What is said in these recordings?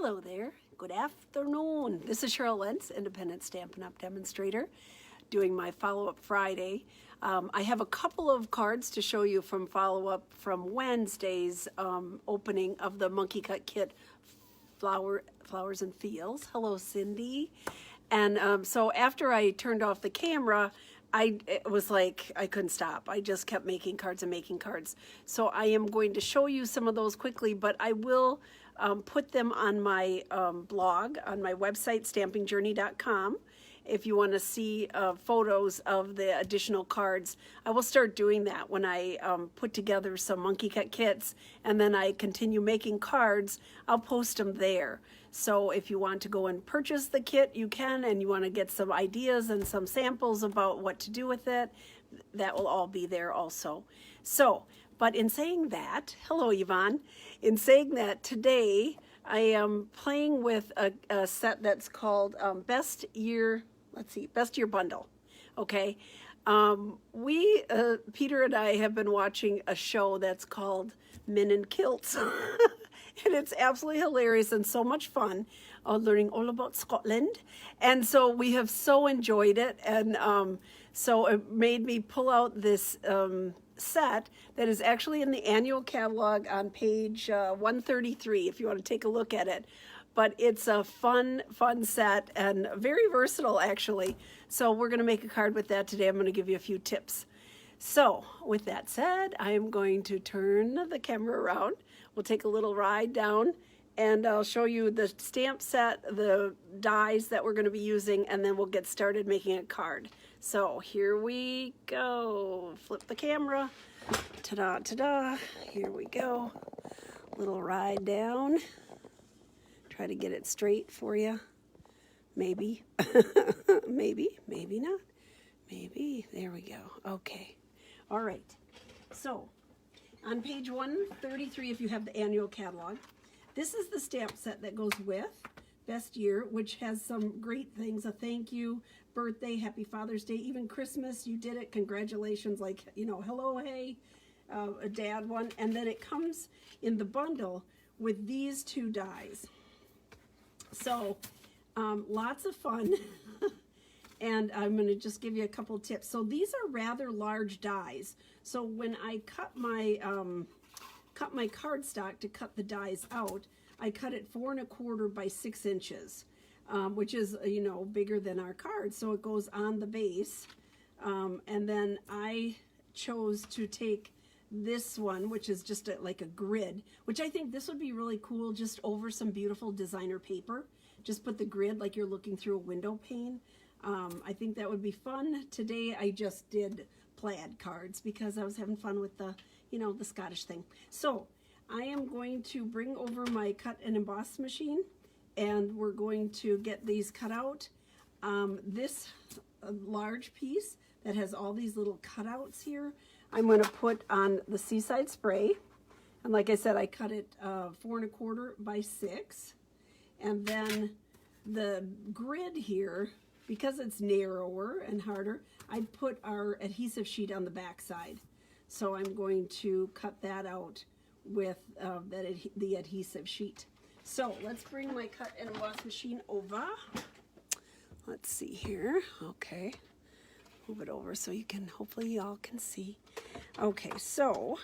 Hello there. Good afternoon. This is Cheryl Lentz, Independent Stampin' Up! Demonstrator, doing my follow-up Friday. I have a couple of cards to show you from follow-up from Wednesday's opening of the Monkey Cut Kit Flowers and Feels. Hello, Cindy. And so after I turned off the camera, it was like I couldn't stop. I just kept making cards and making cards. So I am going to show you some of those quickly, but I will put them on my blog, on my website, stampingjourney.com. If you want to see photos of the additional cards, I will start doing that when I put together some Monkey Cut kits and then I continue making cards. I'll post them there. So if you want to go and purchase the kit, you can, and you want to get some ideas and some samples about what to do with it, that will all be there also. So, but in saying that, hello Yvonne, in saying that, today I am playing with a set that's called Best Year Bundle, okay? Peter and I have been watching a show that's called Men in Kilts. And it's absolutely hilarious and so much fun, learning all about Scotland. And so we have so enjoyed it. And so it made me pull out this set that is actually in the annual catalog on page 133, if you want to take a look at it. But it's a fun set and very versatile, actually. So we're going to make a card with that today. I'm going to give you a few tips. So with that said, I am going to turn the camera around. We'll take a little ride down and I'll show you the stamp set, the dies that we're going to be using, and then we'll get started making a card. So here we go. Flip the camera. Ta-da, ta-da. Here we go. Little ride down. Try to get it straight for you. Maybe. Maybe not. Maybe. There we go. Okay. All right. So on page 133, if you have the annual catalog, this is the stamp set that goes with Best Year, which has some great things. A thank you, birthday, happy Father's Day, even Christmas, you did it, congratulations, like, you know, hello, hey, a dad one. And then it comes in the bundle with these two dies. So lots of fun. And I'm going to just give you a couple tips. So these are rather large dies. So when I cut my cardstock to cut the dies out, I cut it 4 1/4 by 6 inches, which is, you know, bigger than our card. So it goes on the base. And then I chose to take this one, which is just like a grid, which I think this would be really cool just over some beautiful designer paper. Just put the grid like you're looking through a window pane. I think that would be fun. Today I just did plaid cards because I was having fun with the, you know, the Scottish thing. So I am going to bring over my cut and emboss machine and we're going to get these cut out. This large piece that has all these little cutouts here, I'm going to put on the Seaside Spray. And like I said, I cut it 4 1/4 by 6. And then the grid here, because it's narrower and harder, I put our adhesive sheet on the back side. So I'm going to cut that out with the adhesive sheet. So let's bring my cut and emboss machine over. Let's see here. Okay. Move it over so you can, hopefully y'all can see. Okay, so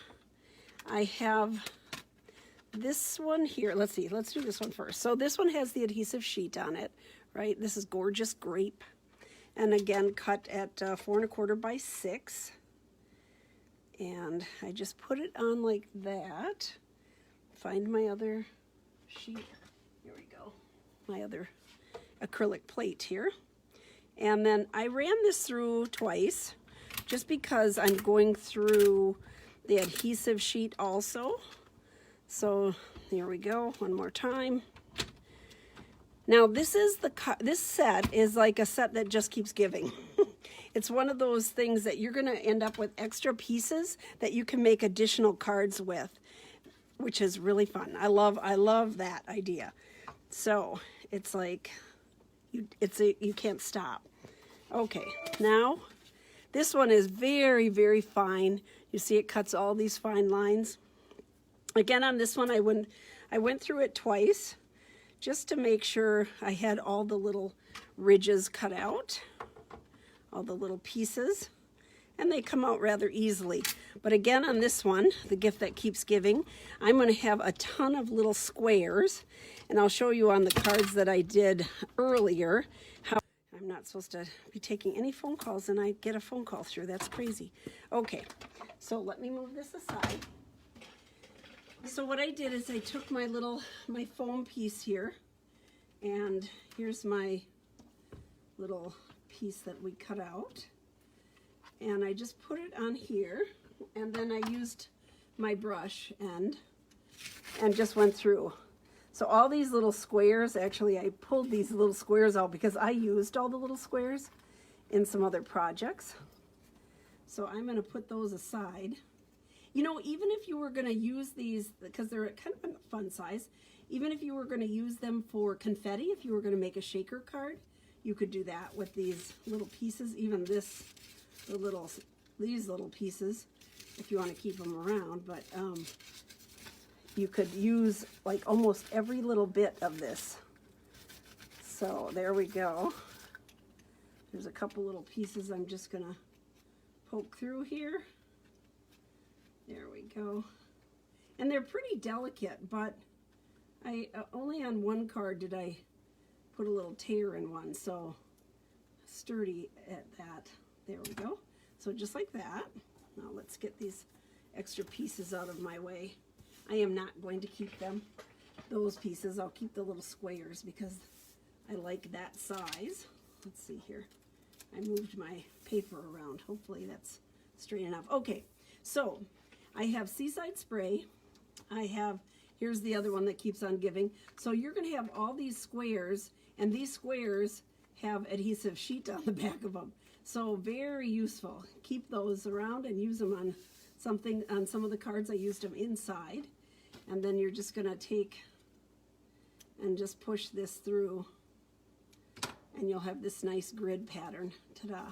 I have this one here. Let's see, let's do this one first. So this one has the adhesive sheet on it, right? This is Gorgeous Grape. And again, cut at 4 1/4 by 6. And I just put it on like that. Find my other sheet. Here we go. My other acrylic plate here. And then I ran this through twice, just because I'm going through the adhesive sheet also. So here we go, one more time. Now this set is like a set that just keeps giving. It's one of those things that you're going to end up with extra pieces that you can make additional cards with, which is really fun. I love that idea. So it's like you can't stop. Okay, now this one is very, very fine. You see it cuts all these fine lines. Again, on this one, I went through it twice, just to make sure I had all the little ridges cut out, all the little pieces, and they come out rather easily. But again, on this one, the gift that keeps giving, I'm going to have a ton of little squares, and I'll show you on the cards that I did earlier how I'm not supposed to be taking any phone calls, and I get a phone call through. That's crazy. Okay, so let me move this aside. So what I did is I took my foam piece here, and here's my little piece that we cut out, and I just put it on here, and then I used my brush and just went through. So all these little squares, actually I pulled these little squares out because I used all the little squares in some other projects. So I'm going to put those aside. You know, even if you were going to use these, because they're kind of a fun size, even if you were going to use them for confetti, if you were going to make a shaker card, you could do that with these little pieces, even these little pieces, if you want to keep them around. But you could use like almost every little bit of this. So there we go. There's a couple little pieces I'm just going to poke through here. There we go. And they're pretty delicate, but I only on one card did I put a little tear in one, so sturdy at that. There we go. So just like that. Now let's get these extra pieces out of my way. I am not going to keep them, those pieces. I'll keep the little squares because I like that size. Let's see here. I moved my paper around. Hopefully that's straight enough. Okay, so I have Seaside Spray. Here's the other one that keeps on giving. So you're going to have all these squares, and these squares have adhesive sheet on the back of them. So very useful. Keep those around and use them on some of the cards. I used them inside. And then you're just going to take and just push this through, and you'll have this nice grid pattern. Ta-da!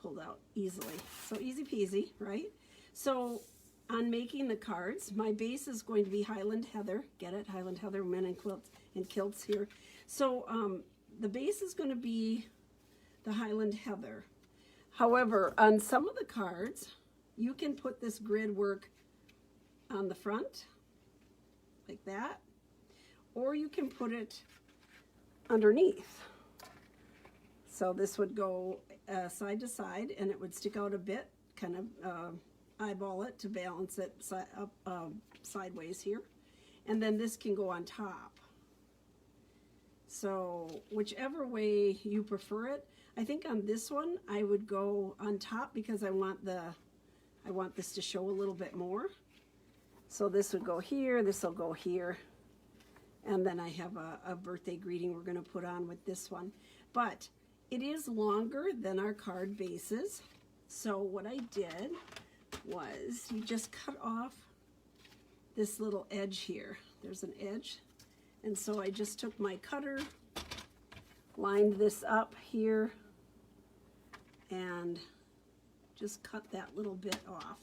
Pulled out easily. So easy peasy, right? So on making the cards, my base is going to be Highland Heather. Get it? Highland Heather, men in kilts here. So the base is going to be the Highland Heather. However, on some of the cards, you can put this grid work on the front, like that, or you can put it underneath. So this would go side to side, and it would stick out a bit, kind of eyeball it to balance it sideways here. And then this can go on top. So whichever way you prefer it. I think on this one I would go on top because I want this to show a little bit more. So this would go here, this will go here. And then I have a birthday greeting we're going to put on with this one. But it is longer than our card bases. So what I did was you just cut off this little edge here. There's an edge. And so I just took my cutter, lined this up here, and just cut that little bit off.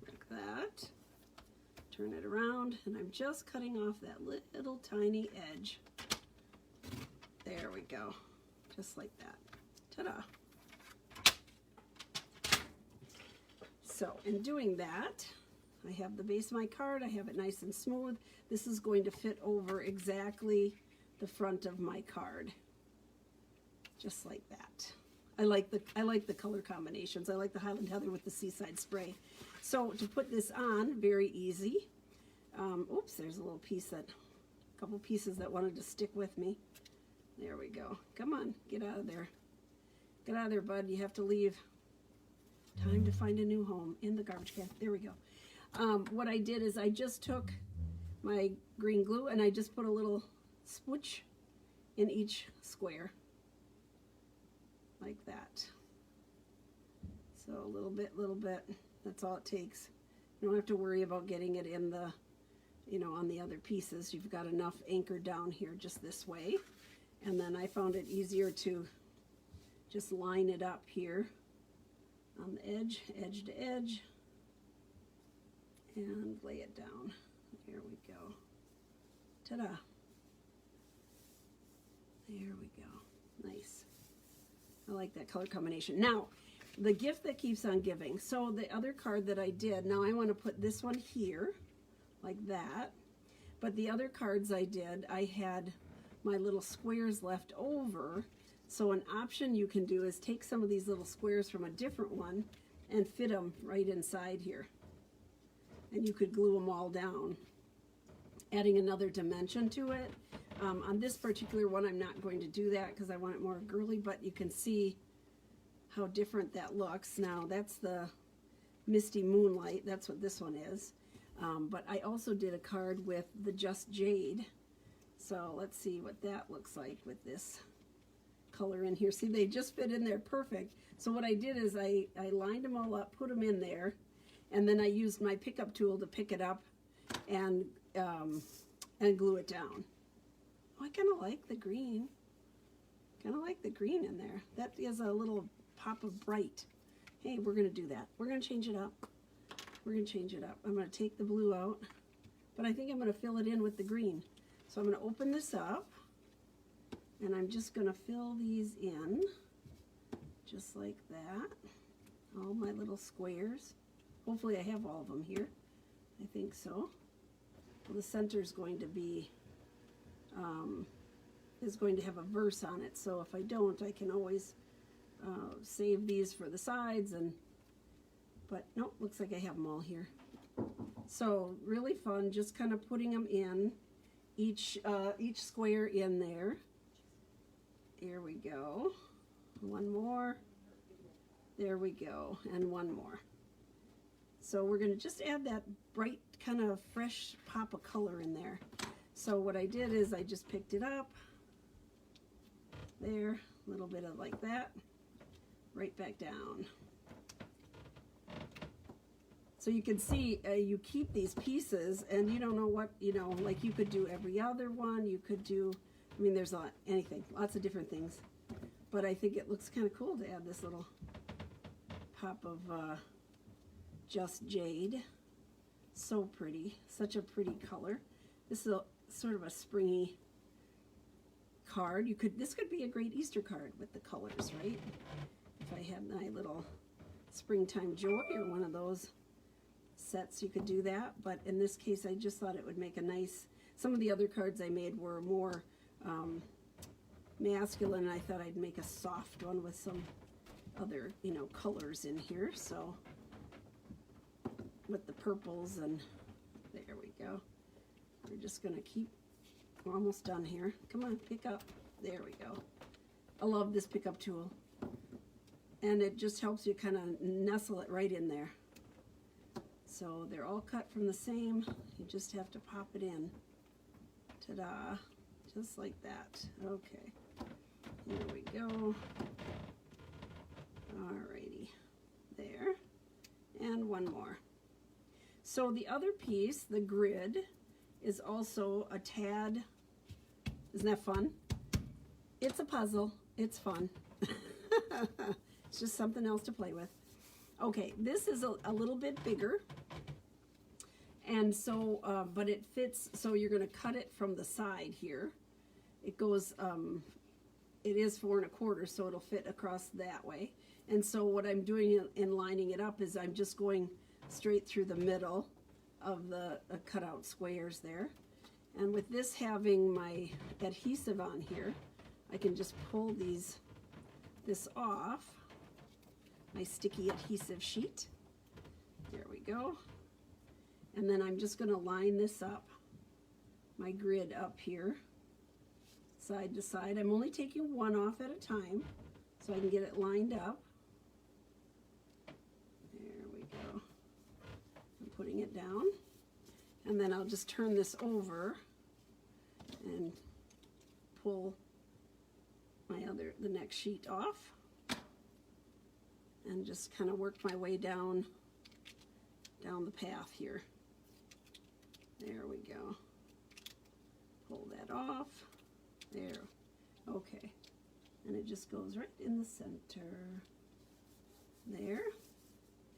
Like that. Turn it around, and I'm just cutting off that little tiny edge. There we go. Just like that. Ta-da! So in doing that, I have the base of my card. I have it nice and smooth. This is going to fit over exactly the front of my card. Just like that. I like the color combinations. I like the Highland Heather with the Seaside Spray. So to put this on, very easy. Oops, there's a little piece a couple pieces that wanted to stick with me. There we go. Come on, get out of there. Get out of there, bud. You have to leave. Time to find a new home in the garbage can. There we go. What I did is I just took my green glue and I just put a little swoosh in each square. Like that. So a little bit. That's all it takes. You don't have to worry about getting it in the, on the other pieces. You've got enough anchored down here just this way. And then I found it easier to just line it up here on the edge to edge, and lay it down. There we go. Ta-da. There we go. Nice. I like that color combination. Now, the gift that keeps on giving. So the other card that I did, now I want to put this one here, like that. But the other cards I did, I had my little squares left over. So an option you can do is take some of these little squares from a different one and fit them right inside here. And you could glue them all down, adding another dimension to it. On this particular one, I'm not going to do that because I want it more girly, but you can see how different that looks. Now, that's the Misty Moonlight. That's what this one is. But I also did a card with the Just Jade. So let's see what that looks like with this color in here. See, they just fit in there perfect. So what I did is I lined them all up, put them in there, and then I used my pickup tool to pick it up and glue it down. Oh, I kind of like the green. Kind of like the green in there. That is a little pop of bright. Hey, we're going to do that. We're going to change it up. We're going to change it up. I'm going to take the blue out, but I think I'm going to fill it in with the green. So I'm going to open this up, and I'm just going to fill these in, just like that. All my little squares. Hopefully I have all of them here. I think so. Well, the center is going to be, have a verse on it. So if I don't, I can always save these for the sides. But nope, looks like I have them all here. So really fun, just kind of putting them in, each square in there. Here we go. One more. There we go, and one more. So we're going to just add that bright kind of fresh pop of color in there. So what I did is I just picked it up. There, a little bit of like that. Right back down. So you can see you keep these pieces and you don't know what, like you could do every other one. You could do, I mean, there's anything, lots of different things. But I think it looks kind of cool to add this little pop of Just Jade. So pretty, such a pretty color. This is sort of a springy card. This could be a great Easter card with the colors, right? If I had my little Springtime Joy or one of those sets, you could do that. But in this case, I just thought it would make a nice, some of the other cards I made were more masculine. I thought I'd make a soft one with some other, colors in here. So with the purples, and there we go. We're just gonna we're almost done here. Come on, pick up. There we go. I love this pickup tool. And it just helps you kind of nestle it right in there. So they're all cut from the same. You just have to pop it in. Ta-da. Just like that. Okay. Here we go. Alrighty. There. And one more. So the other piece, the grid, is also a tad, isn't that fun? It's a puzzle. It's fun. It's just something else to play with. Okay, this is a little bit bigger. And so, but it fits, so you're going to cut it from the side here. It goes, it is 4 1/4, so it'll fit across that way. And so what I'm doing in lining it up is I'm just going straight through the middle of the cutout squares there. And with this having my adhesive on here, I can just pull this off, my sticky adhesive sheet. There we go. And then I'm just going to line this up, my grid up here, side to side. I'm only taking one off at a time so I can get it lined up. There we go. I'm putting it down. And then I'll just turn this over and pull the next sheet off and just kind of work my way down the path here. There we go. Pull that off. There. Okay. And it just goes right in the center. There.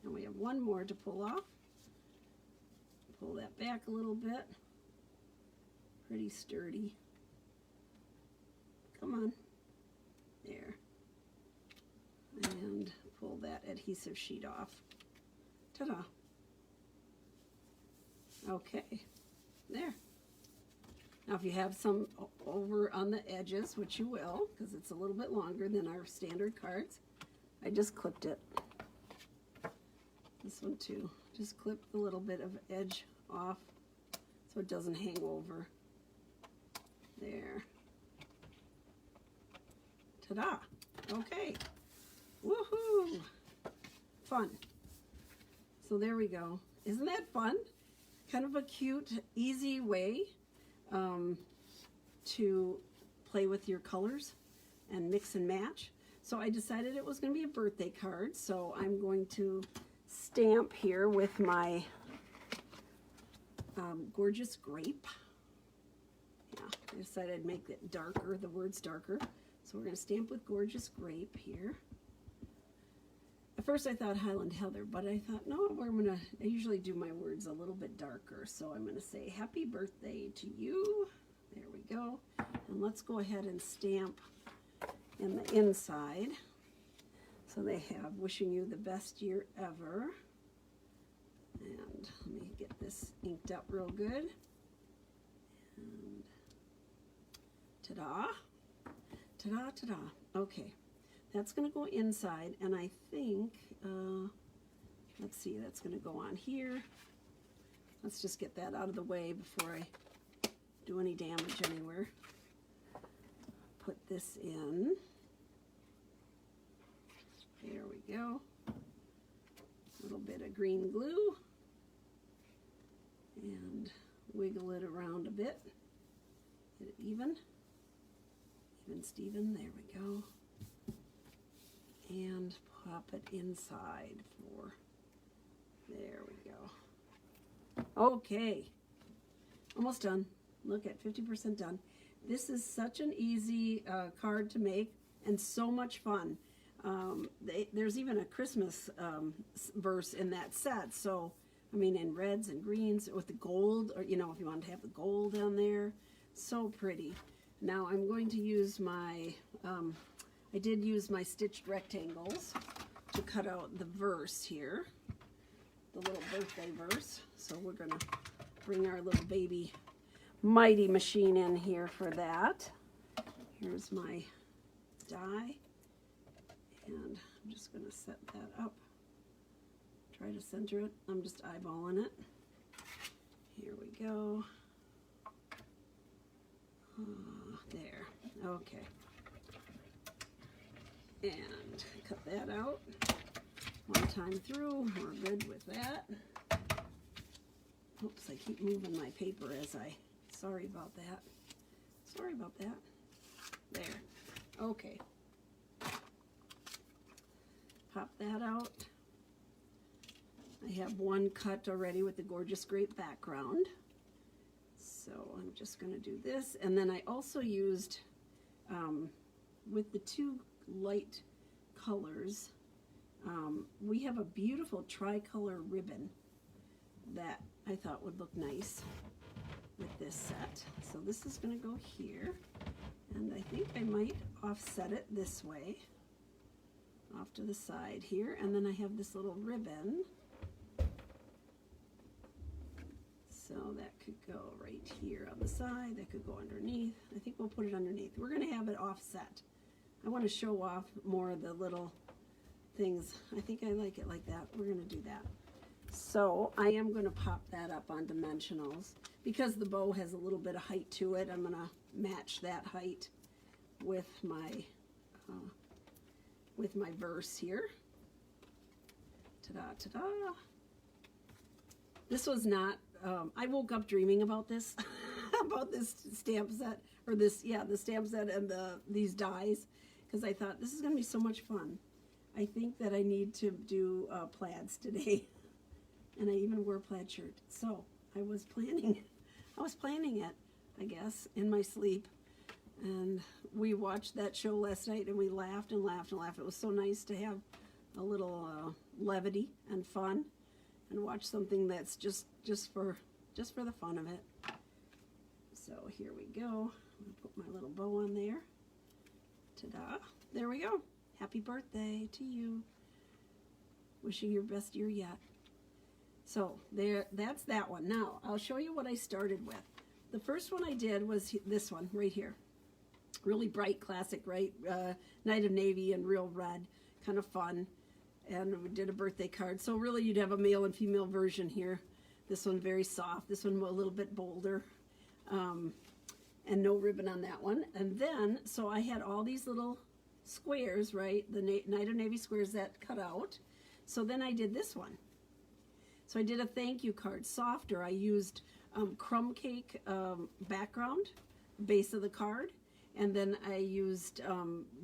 And we have one more to pull off. Pull that back a little bit. Pretty sturdy. come on. There. And pull that adhesive sheet off. Ta-da. Okay, there. Now if you have some over on the edges, which you will, because it's a little bit longer than our standard cards, I just clipped it. This one too. Just clip a little bit of edge off so it doesn't hang over. There. Ta-da. Okay. Woohoo! Fun. So there we go. Isn't that fun? Kind of a cute, easy way to play with your colors and mix and match. So I decided it was going to be a birthday card, so I'm going to stamp here with my gorgeous grape. Yeah, I decided I'd make it darker, the words darker. So we're going to stamp with gorgeous grape here. At first I thought Highland Heather, but I thought, no, I usually do my words a little bit darker. So I'm going to say happy birthday to you. There we go. And let's go ahead and stamp in the inside. So they have wishing you the best year ever. And let me get this inked up real good. And ta-da. Ta-da, ta-da. Okay. That's going to go inside, and I think, let's see, that's going to go on here. Let's just get that out of the way before I do any damage anywhere. Put this in. There we go. A little bit of green glue. And wiggle it around a bit. Get it even. Even Steven, there we go. And pop it inside for, there we go. Okay, almost done. Look at 50% done. This is such an easy card to make and so much fun. There's even a Christmas verse in that set. So, I mean, in reds and greens with the gold, or, you know, if you want to have the gold on there. So pretty. Now I'm going to use my, I did use my stitched rectangles to cut out the verse here, the little birthday verse. So we're going to bring our little baby mighty machine in here for that. Here's my die, and I'm just going to set that up. Try to center it. I'm just eyeballing it. Here we go. There. Okay. And cut that out. One time through. We're good with that. Oops, I keep moving my paper as I... Sorry about that. Sorry about that. There. Okay. Pop that out. I have one cut already with the gorgeous grape background. So I'm just going to do this. And then I also used, with the two light colors, we have a beautiful tricolor ribbon that I thought would look nice with this set. So this is going to go here. And I think I might offset it this way, off to the side here. And then I have this little ribbon. So that could go right here on the side. That could go underneath. I think we'll put it underneath. We're going to have it offset. I want to show off more of the little things. I think I like it like that. We're going to do that. So I am going to pop that up on dimensionals. Because the bow has a little bit of height to it, I'm going to match that height with my verse here. Ta-da, ta-da. This was not, I woke up dreaming about this, about this stamp set, or this, yeah, the stamp set and these dies, because I thought this is going to be so much fun. I think that I need to do plaids today, and I even wore a plaid shirt. So I was planning it, I guess, in my sleep, and we watched that show last night, and we laughed and laughed and laughed. It was so nice to have a little levity and fun, and watch something that's just for the fun of it. So here we go. I'm gonna put my little bow on there. Ta-da. There we go. Happy birthday to you. Wishing your best year yet. So there, that's that one. Now, I'll show you what I started with. The first one I did was this one right here. Really bright, classic, right? Night of Navy and real red. Kind of fun. And we did a birthday card. So really you'd have a male and female version here. This one very soft. This one a little bit bolder. And no ribbon on that one. And then, so I had all these little squares, right? The Night of Navy squares that cut out. So then I did this one. So I did a thank you card, softer. I used crumb cake background, base of the card. And then I used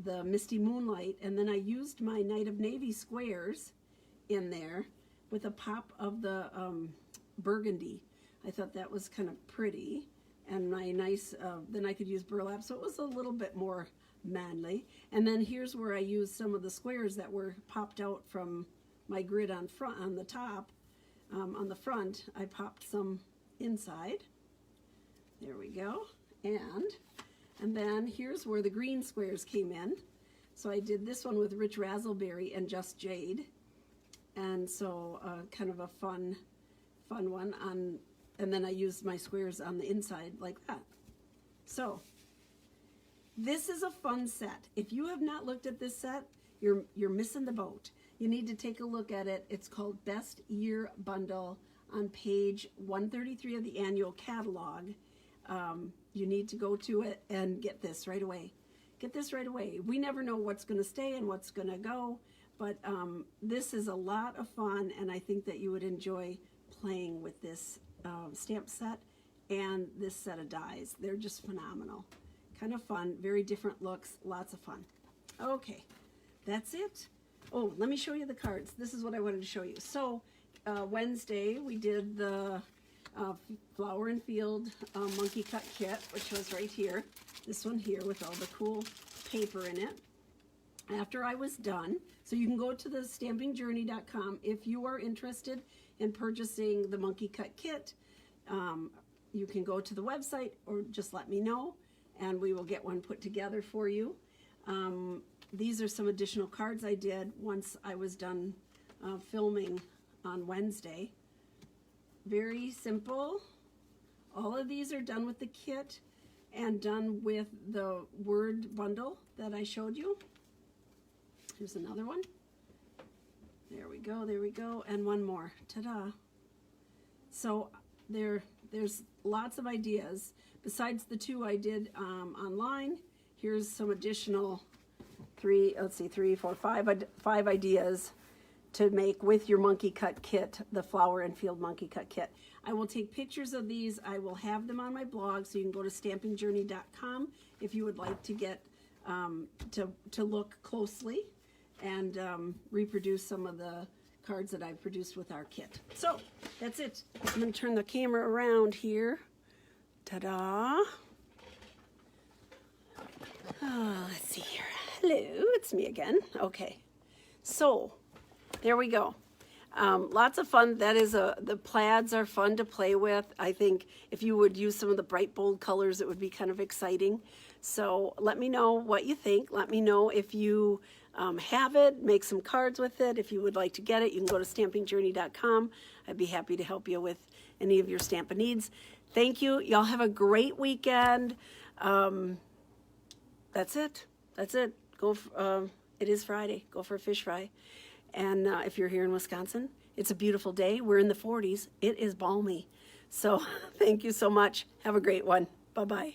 the Misty Moonlight. And then I used my Night of Navy squares in there with a pop of the burgundy. I thought that was kind of pretty. And my nice, then I could use burlap, so it was a little bit more manly. And then here's where I used some of the squares that were popped out from my grid on front, on the top, on the front. I popped some inside. There we go. And then here's where the green squares came in. So I did this one with Rich Razzleberry and Just Jade, and so kind of a fun one on. And then I used my squares on the inside like that. So this is a fun set. If you have not looked at this set, you're missing the boat. You need to take a look at it. It's called Best Year Bundle on page 133 of the annual catalog. You need to go to it and get this right away. Get this right away. We never know what's going to stay and what's going to go, but this is a lot of fun, and I think that you would enjoy playing with this stamp set and this set of dies. They're just phenomenal. Kind of fun, very different looks, lots of fun. Okay, that's it. Oh, let me show you the cards. This is what I wanted to show you. So Wednesday we did the Flower and Field Monkey Cut Kit, which was right here. This one here with all the cool paper in it. After I was done, so you can go to the stampingjourney.com if you are interested in purchasing the Monkey Cut Kit. You can go to the website or just let me know and we will get one put together for you. These are some additional cards I did once I was done filming on Wednesday. Very simple. All of these are done with the kit and done with the word bundle that I showed you. Here's another one. There we go, there we go, and one more. Ta-da. So there's lots of ideas. Besides the two I did online, here's some additional five ideas to make with your Monkey Cut Kit, the Flower and Field Monkey Cut Kit. I will take pictures of these. I will have them on my blog, so you can go to stampingjourney.com if you would like to get to look closely and reproduce some of the cards that I've produced with our kit. So that's it. I'm going to turn the camera around here. Ta-da! Oh, let's see here. Hello, it's me again. Okay, so there we go. Lots of fun. That is the plaids are fun to play with. I think if you would use some of the bright, bold colors, it would be kind of exciting. So let me know what you think. Let me know if you have it, make some cards with it. If you would like to get it, you can go to stampingjourney.com. I'd be happy to help you with any of your Stampin' needs. Thank you. Y'all have a great weekend. That's it. That's it. Go. It is Friday. Go for a fish fry. And if you're here in Wisconsin, it's a beautiful day. We're in the 40s. It is balmy. So thank you so much. Have a great one. Bye-bye.